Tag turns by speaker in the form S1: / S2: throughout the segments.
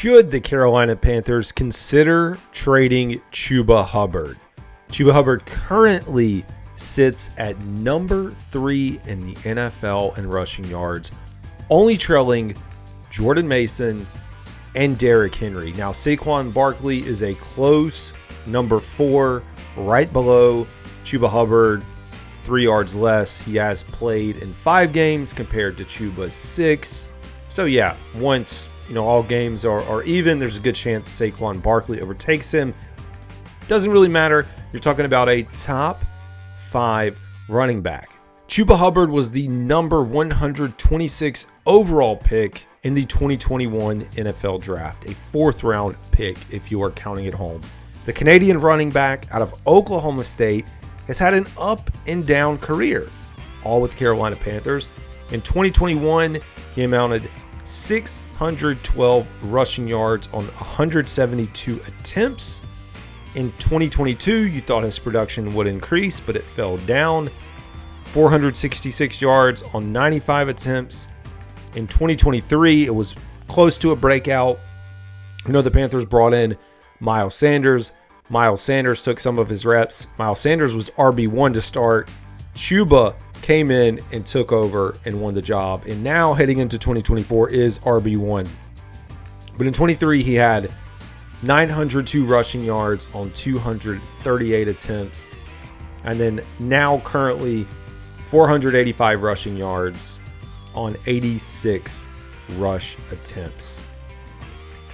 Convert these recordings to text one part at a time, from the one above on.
S1: Should the Carolina Panthers consider trading Chuba Hubbard? Chuba Hubbard currently sits at number 3 in the NFL in rushing yards, only trailing Jordan Mason and Derrick Henry. Now, Saquon Barkley is a close number 4, right below Chuba Hubbard, 3 yards less. He has played in 5 games compared to Chuba's 6. So yeah, once all games are even, there's a good chance Saquon Barkley overtakes him. Doesn't really matter. You're talking about a top 5 running back. Chuba Hubbard was the number 126 overall pick in the 2021 NFL Draft, a 4th round pick if you are counting at home. The Canadian running back out of Oklahoma State has had an up and down career, all with the Carolina Panthers. In 2021, he amounted 612 rushing yards on 172 attempts. In 2022, you thought his production would increase, but it fell down. 466 yards on 95 attempts. In 2023, it was close to a breakout. The Panthers brought in Miles Sanders. Miles Sanders took some of his reps. Miles Sanders was RB1 to start. Chuba came in and took over and won the job. And now heading into 2024 is RB1. But in 23, he had 902 rushing yards on 238 attempts. And then now currently 485 rushing yards on 86 rush attempts.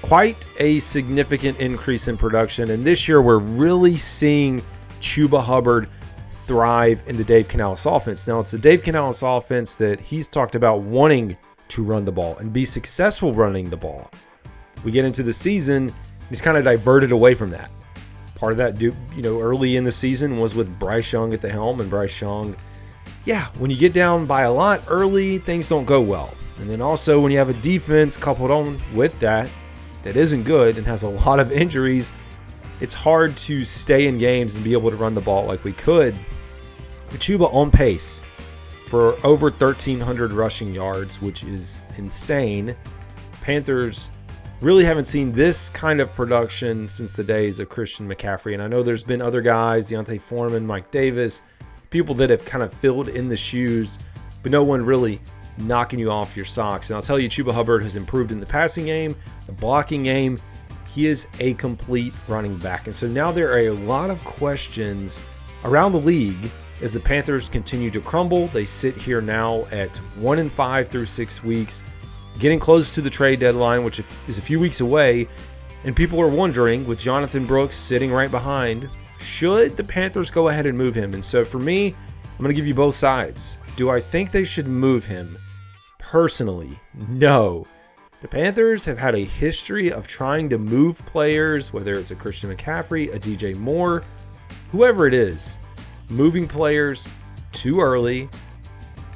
S1: Quite a significant increase in production. And this year we're really seeing Chuba Hubbard thrive in the Dave Canales offense. Now, it's the Dave Canales offense that he's talked about wanting to run the ball and be successful running the ball. We get into the season, he's kind of diverted away from that. Part of that, early in the season was with Bryce Young at the helm, and Bryce Young, when you get down by a lot early, things don't go well. And then also when you have a defense coupled on with that isn't good and has a lot of injuries, it's hard to stay in games and be able to run the ball like we could. But Chuba on pace for over 1,300 rushing yards, which is insane. Panthers really haven't seen this kind of production since the days of Christian McCaffrey. And I know there's been other guys, Deontay Foreman, Mike Davis, people that have kind of filled in the shoes, but no one really knocking you off your socks. And I'll tell you, Chuba Hubbard has improved in the passing game, the blocking game. He is a complete running back. And so now there are a lot of questions around the league as the Panthers continue to crumble. They sit here now at 1-5 through 6 weeks, getting close to the trade deadline, which is a few weeks away. And people are wondering, with Jonathan Brooks sitting right behind, should the Panthers go ahead and move him? And so for me, I'm going to give you both sides. Do I think they should move him? Personally, no. The Panthers have had a history of trying to move players, whether it's a Christian McCaffrey, a DJ Moore, whoever it is, moving players too early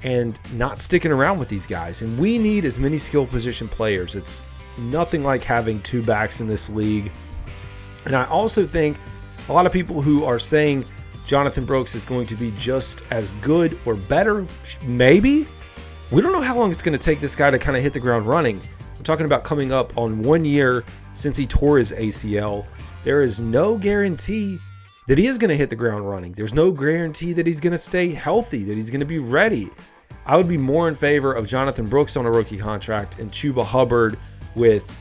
S1: and not sticking around with these guys. And we need as many skill position players. It's nothing like having 2 backs in this league. And I also think a lot of people who are saying Jonathan Brooks is going to be just as good or better, maybe. We don't know how long it's going to take this guy to kind of hit the ground running. We're talking about coming up on 1 year since he tore his ACL. There is no guarantee that he is going to hit the ground running. There's no guarantee that he's going to stay healthy, that he's going to be ready. I would be more in favor of Jonathan Brooks on a rookie contract and Chuba Hubbard with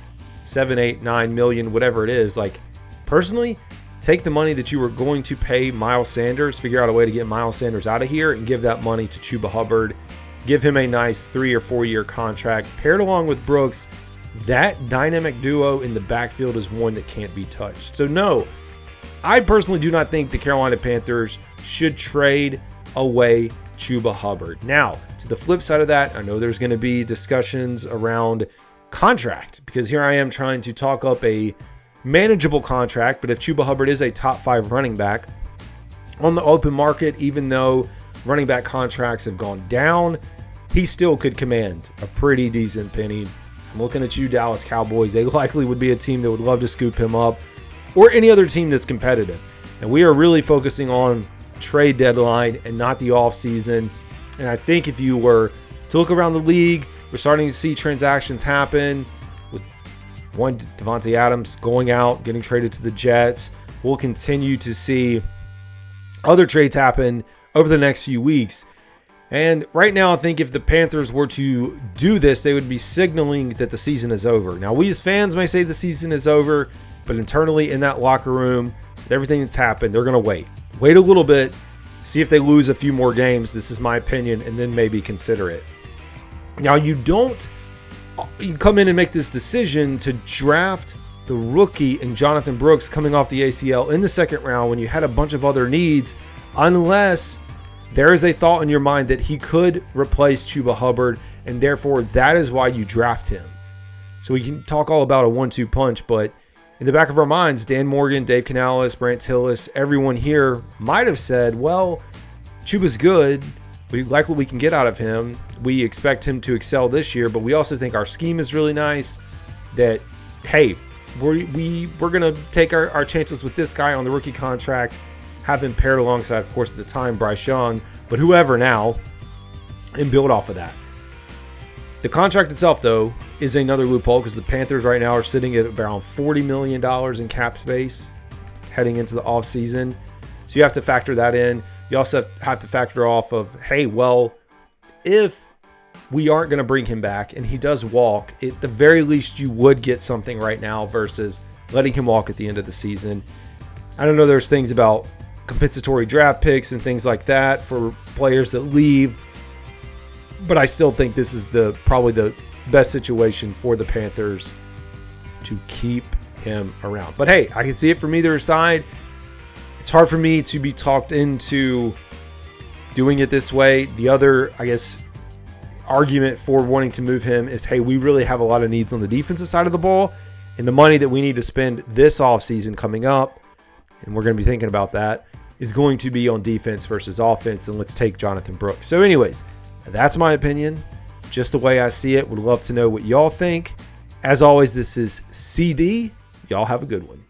S1: 7, 8, 9 million, whatever it is. Like, personally, take the money that you were going to pay Miles Sanders, figure out a way to get Miles Sanders out of here, and give that money to Chuba Hubbard. Give him a nice 3 or 4 year contract. Paired along with Brooks, that dynamic duo in the backfield is one that can't be touched. So no, I personally do not think the Carolina Panthers should trade away Chuba Hubbard. Now, to the flip side of that, I know there's going to be discussions around contract, because here I am trying to talk up a manageable contract. But if Chuba Hubbard is a top 5 running back on the open market, even though running back contracts have gone down, he still could command a pretty decent penny. I'm looking at you, Dallas Cowboys. They likely would be a team that would love to scoop him up, or any other team that's competitive. And we are really focusing on trade deadline and not the off season. And I think if you were to look around the league, we're starting to see transactions happen with One, Devontae Adams going out, getting traded to the Jets. We'll continue to see other trades happen over the next few weeks. And right now, I think if the Panthers were to do this, they would be signaling that the season is over. Now, we as fans may say the season is over, but internally in that locker room, with everything that's happened, they're going to wait. Wait a little bit, see if they lose a few more games. This is my opinion, and then maybe consider it. Now, you come in and make this decision to draft the rookie and Jonathan Brooks coming off the ACL in the second round when you had a bunch of other needs, unless there is a thought in your mind that he could replace Chuba Hubbard, and therefore that is why you draft him. So we can talk all about a 1-2 punch, but in the back of our minds, Dan Morgan, Dave Canales, Brant Tillis, everyone here might have said, well, Chuba's good. We like what we can get out of him. We expect him to excel this year, but we also think our scheme is really nice. That, hey, we're going to take our chances with this guy on the rookie contract, have him paired alongside, of course, at the time, Bryce Young, but whoever now, and build off of that. The contract itself, though, is another loophole because the Panthers right now are sitting at around $40 million in cap space heading into the offseason. So you have to factor that in. You also have to factor off of, hey, well, if we aren't going to bring him back and he does walk, at the very least you would get something right now versus letting him walk at the end of the season. I don't know, there's things about compensatory draft picks and things like that for players that leave, but I still think this is probably the best situation for the Panthers to keep him around. But hey, I can see it from either side. It's hard for me to be talked into doing it this way. The other, I guess, argument for wanting to move him is, hey, we really have a lot of needs on the defensive side of the ball, and the money that we need to spend this offseason coming up, and we're going to be thinking about that, is going to be on defense versus offense, and let's take Jonathan Brooks. So anyways, that's my opinion, just the way I see it. Would love to know what y'all think. As always, this is CD. Y'all have a good one.